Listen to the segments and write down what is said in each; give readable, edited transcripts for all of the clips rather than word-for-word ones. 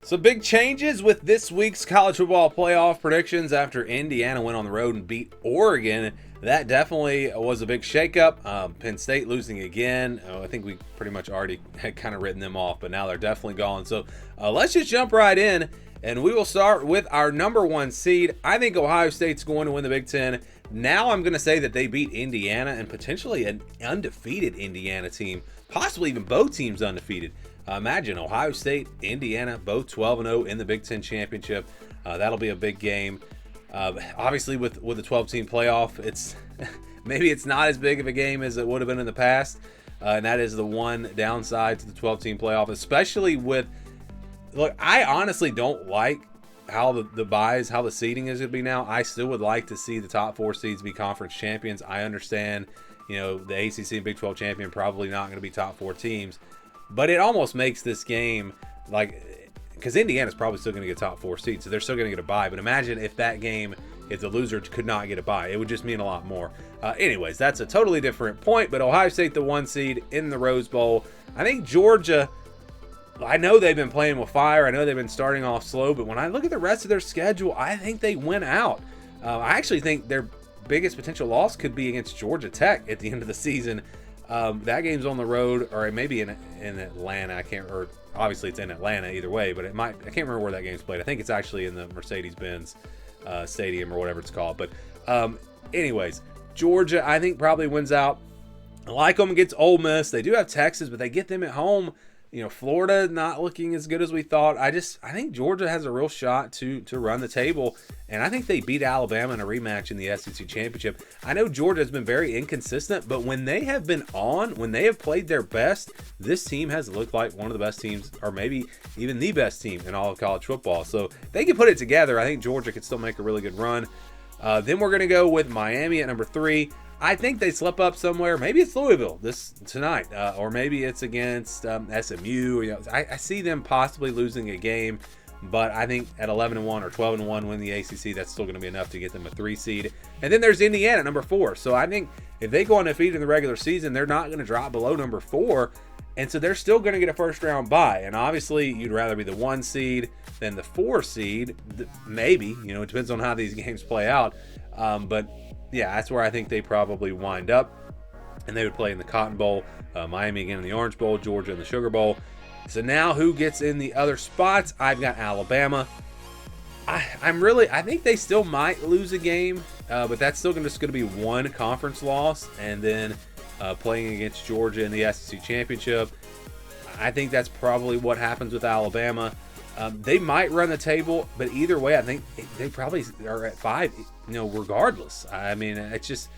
So big changes with this week's college football playoff predictions after Indiana went on the road and beat Oregon. That definitely was a big shakeup. Penn State losing again. I think we pretty much already had kind of written them off, but now they're definitely gone. So let's just jump right in, and we will start with our number one seed. I think Ohio State's going to win the Big Ten. Now I'm going to say that they beat Indiana and potentially an undefeated Indiana team, possibly even both teams undefeated. Imagine Ohio State, Indiana, both 12-0 in the Big Ten championship. That'll be a big game. Obviously, with the 12-team playoff, it's maybe it's not as big of a game as it would have been in the past, and that is the one downside to the 12-team playoff, especially with. Look, I honestly don't like how the buys, how the seeding is going to be now. I still would like to see the top four seeds be conference champions. I understand, the ACC and Big 12 champion probably not going to be top four teams. But it almost makes this game because Indiana's probably still going to get top four seeds, so they're still going to get a bye. But imagine if that game, if the loser could not get a bye, it would just mean a lot more. Anyways, that's a totally different point. But Ohio State, the one seed in the Rose Bowl. I think Georgia, I know they've been playing with fire. I know they've been starting off slow. But when I look at the rest of their schedule, I think they win out. I actually think their biggest potential loss could be against Georgia Tech at the end of the season. That game's on the road, or it may be in Atlanta. Or obviously it's in Atlanta either way, but it might. I can't remember where that game's played. I think it's actually in the Mercedes-Benz Stadium or whatever it's called. But anyways, Georgia, I think probably wins out. I like them against Ole Miss. They do have Texas, but they get them at home. Florida not looking as good as we thought. I think Georgia has a real shot to run the table, and I think they beat Alabama in a rematch in the SEC championship. I know Georgia has been very inconsistent, but when they have been on, when they have played their best, this team has looked like one of the best teams, or maybe even the best team in all of college football. So they can put it together. I think Georgia could still make a really good run. Then we're going to go with Miami at number 3. I think they slip up somewhere. Maybe it's Louisville tonight, or maybe it's against SMU. I see them possibly losing a game, but I think at 11-1 or 12-1 win the ACC, that's still going to be enough to get them a 3 seed. And then there's Indiana at number 4. So I think if they go undefeated in the regular season, they're not going to drop below number 4, and so they're still going to get a first round bye. And obviously, you'd rather be the 1 seed than the 4 seed. Maybe, it depends on how these games play out, but. Yeah, that's where I think they probably wind up. And they would play in the Cotton Bowl, Miami again in the Orange Bowl, Georgia in the Sugar Bowl. So now who gets in the other spots? I've got Alabama. I think they still might lose a game, but that's still just going to be one conference loss. And then playing against Georgia in the SEC Championship. I think that's probably what happens with Alabama. They might run the table, but either way, I think they probably are at 5, regardless. I mean, it's just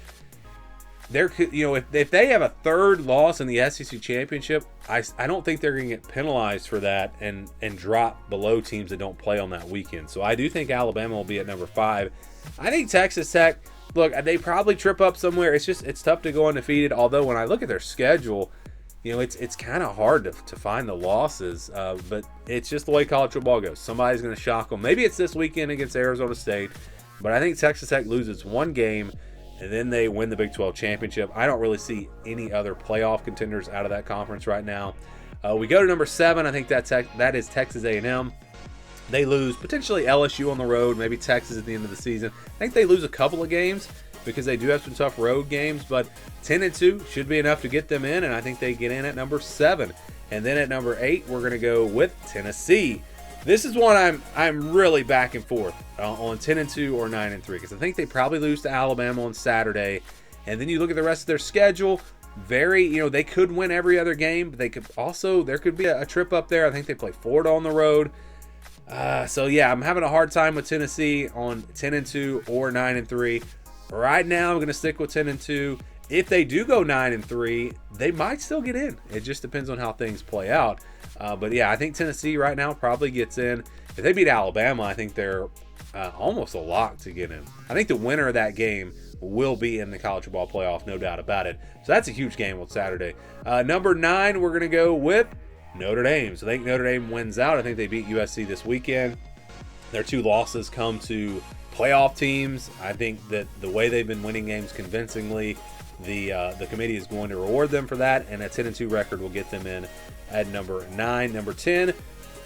there could, if they have a third loss in the SEC championship, I don't think they're going to get penalized for that and drop below teams that don't play on that weekend. So I do think Alabama will be at number 5. I think Texas Tech, look, they probably trip up somewhere. It's tough to go undefeated. Although when I look at their schedule, it's kind of hard to find the losses, but it's just the way college football goes. Somebody's going to shock them. Maybe it's this weekend against Arizona State, but I think Texas Tech loses one game, and then they win the Big 12 championship. I don't really see any other playoff contenders out of that conference right now. We go to number 7. I think that is Texas A&M. They lose potentially LSU on the road, maybe Texas at the end of the season. I think they lose a couple of games because they do have some tough road games, but 10-2 should be enough to get them in, and I think they get in at number 7. And then at number 8, we're going to go with Tennessee. This is one I'm really back and forth on 10-2 or 9-3, because I think they probably lose to Alabama on Saturday. And then you look at the rest of their schedule, they could win every other game, but there could be a trip up there. I think they play Florida on the road. So yeah, I'm having a hard time with Tennessee on 10-2 or 9-3. Right now, I'm going to stick with 10-2. If they do go 9-3, they might still get in. It just depends on how things play out. But yeah, I think Tennessee right now probably gets in. If they beat Alabama, I think they're almost a lock to get in. I think the winner of that game will be in the college football playoff, no doubt about it. So that's a huge game on Saturday. Number 9, we're going to go with Notre Dame. So I think Notre Dame wins out. I think they beat USC this weekend. Their 2 losses come to playoff teams. I think that the way they've been winning games convincingly, the committee is going to reward them for that, and a 10-2 record will get them in at number 9. Number 10,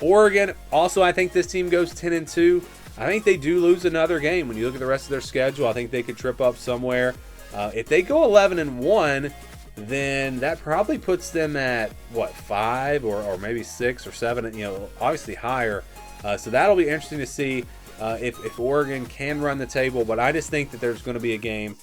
Oregon, also, I think this team goes 10-2. I think they do lose another game. When you look at the rest of their schedule, I think they could trip up somewhere. If they go 11-1, then that probably puts them at, what, 5 or maybe 6 or 7, obviously higher. So that'll be interesting to see if Oregon can run the table. But I just think that there's going to be a game.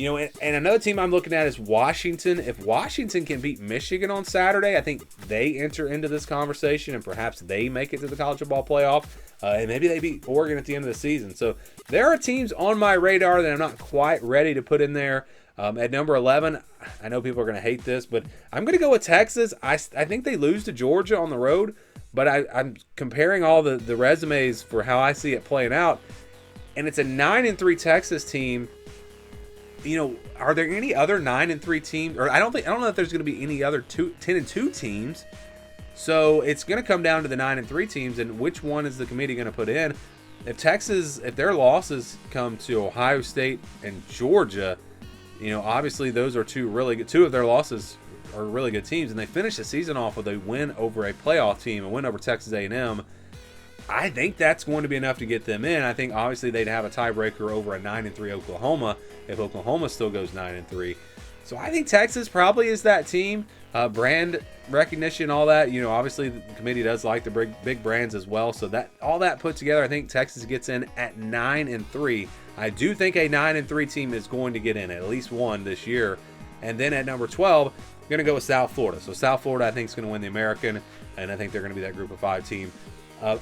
And another team I'm looking at is Washington. If Washington can beat Michigan on Saturday, I think they enter into this conversation and perhaps they make it to the college football playoff. And maybe they beat Oregon at the end of the season. So there are teams on my radar that I'm not quite ready to put in there. At number 11, I know people are going to hate this, but I'm going to go with Texas. I think they lose to Georgia on the road, but I'm comparing all the resumes for how I see it playing out, and it's a 9-3 Texas team. Are there any other 9-3 teams? Or I don't know if there's going to be any other 10-2 teams. So it's going to come down to the 9-3 teams and which one is the committee going to put in. If their losses come to Ohio State and Georgia, obviously those are two of their losses are really good teams, and they finish the season off with a win over a playoff team, a win over Texas A&M. I think that's going to be enough to get them in. I think obviously they'd have a tiebreaker over a 9-3 Oklahoma if Oklahoma still goes 9-3. So I think Texas probably is that team. Brand recognition, all that. Obviously the committee does like the big brands as well. So that all that put together, I think Texas gets in at 9-3. I do think a 9-3 team is going to get in at least one this year. And then at number 12, I'm going to go with South Florida. So South Florida, I think, is going to win the American, and I think they're going to be that Group of 5 team. A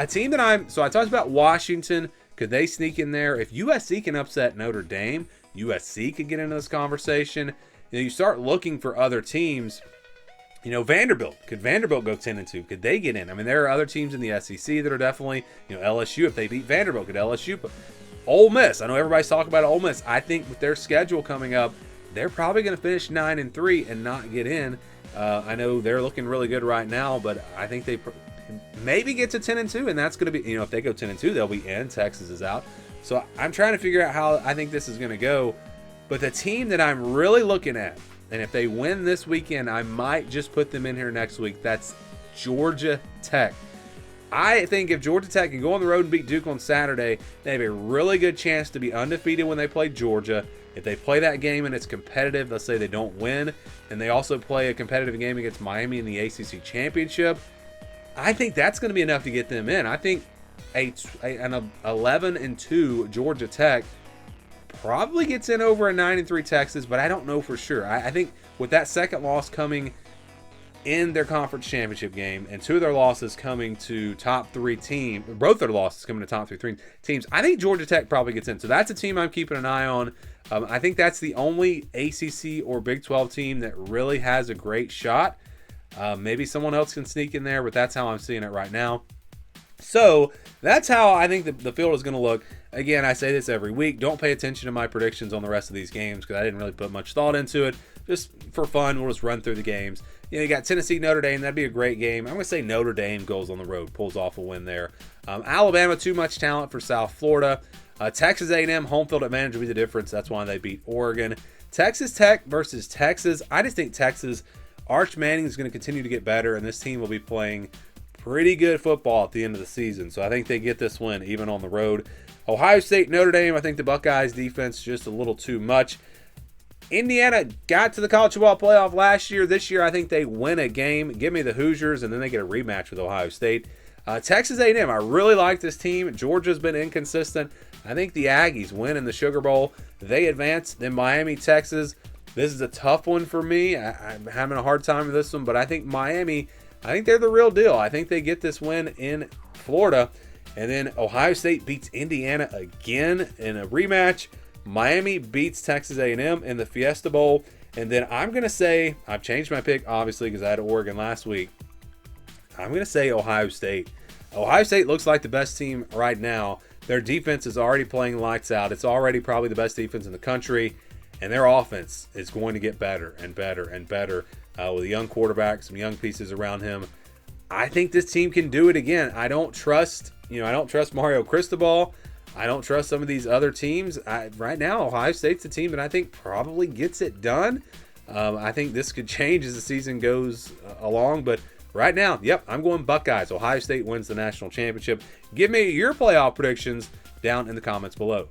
team that I talked about Washington. Could they sneak in there? If USC can upset Notre Dame, USC could get into this conversation. You start looking for other teams. Vanderbilt. Could Vanderbilt go 10-2? Could they get in? I mean, there are other teams in the SEC that are definitely, LSU. If they beat Vanderbilt, could LSU? But Ole Miss. I know everybody's talking about Ole Miss. I think with their schedule coming up, they're probably going to finish 9-3 and not get in. I know they're looking really good right now, but I think they maybe get to 10-2, and that's going to be, if they go 10-2, they'll be in. Texas is out. So I'm trying to figure out how I think this is going to go. But the team that I'm really looking at, and if they win this weekend, I might just put them in here next week. That's Georgia Tech. I think if Georgia Tech can go on the road and beat Duke on Saturday, they have a really good chance to be undefeated when they play Georgia. If they play that game and it's competitive, let's say they don't win, and they also play a competitive game against Miami in the ACC Championship, I think that's going to be enough to get them in. I think an 11-2 Georgia Tech probably gets in over a 9-3 Texas, but I don't know for sure. I think with that second loss coming in their conference championship game and two of their losses coming to top 3 teams, both their losses coming to top 3 teams, I think Georgia Tech probably gets in. So that's a team I'm keeping an eye on. I think that's the only ACC or Big 12 team that really has a great shot. Maybe someone else can sneak in there, but that's how I'm seeing it right now. So that's how I think the field is going to look. Again, I say this every week. Don't pay attention to my predictions on the rest of these games because I didn't really put much thought into it. Just for fun, we'll just run through the games. You got Tennessee, Notre Dame. That'd be a great game. I'm going to say Notre Dame goes on the road, pulls off a win there. Alabama, too much talent for South Florida. Texas A&M, home field advantage will be the difference. That's why they beat Oregon. Texas Tech versus Texas. I just think Texas, Arch Manning is going to continue to get better, and this team will be playing pretty good football at the end of the season. So I think they get this win even on the road. Ohio State, Notre Dame, I think the Buckeyes defense just a little too much. Indiana got to the college football playoff last year. This year, I think they win a game. Give me the Hoosiers, and then they get a rematch with Ohio State. Texas A&M, I really like this team. Georgia's been inconsistent. I think the Aggies win in the Sugar Bowl. They advance. Then Miami, Texas. This is a tough one for me. I'm having a hard time with this one, but I think Miami, I think they're the real deal. I think they get this win in Florida. And then Ohio State beats Indiana again in a rematch. Miami beats Texas A&M in the Fiesta Bowl. And then I'm going to say, I've changed my pick, obviously, because I had Oregon last week. I'm going to say Ohio State. Ohio State looks like the best team right now. Their defense is already playing lights out. It's already probably the best defense in the country. And their offense is going to get better and better and better with a young quarterback, some young pieces around him. I think this team can do it again. I don't trust Mario Cristobal. I don't trust some of these other teams. Right now, Ohio State's the team that I think probably gets it done. I think this could change as the season goes along, but right now, yep, I'm going Buckeyes. Ohio State wins the national championship. Give me your playoff predictions down in the comments below.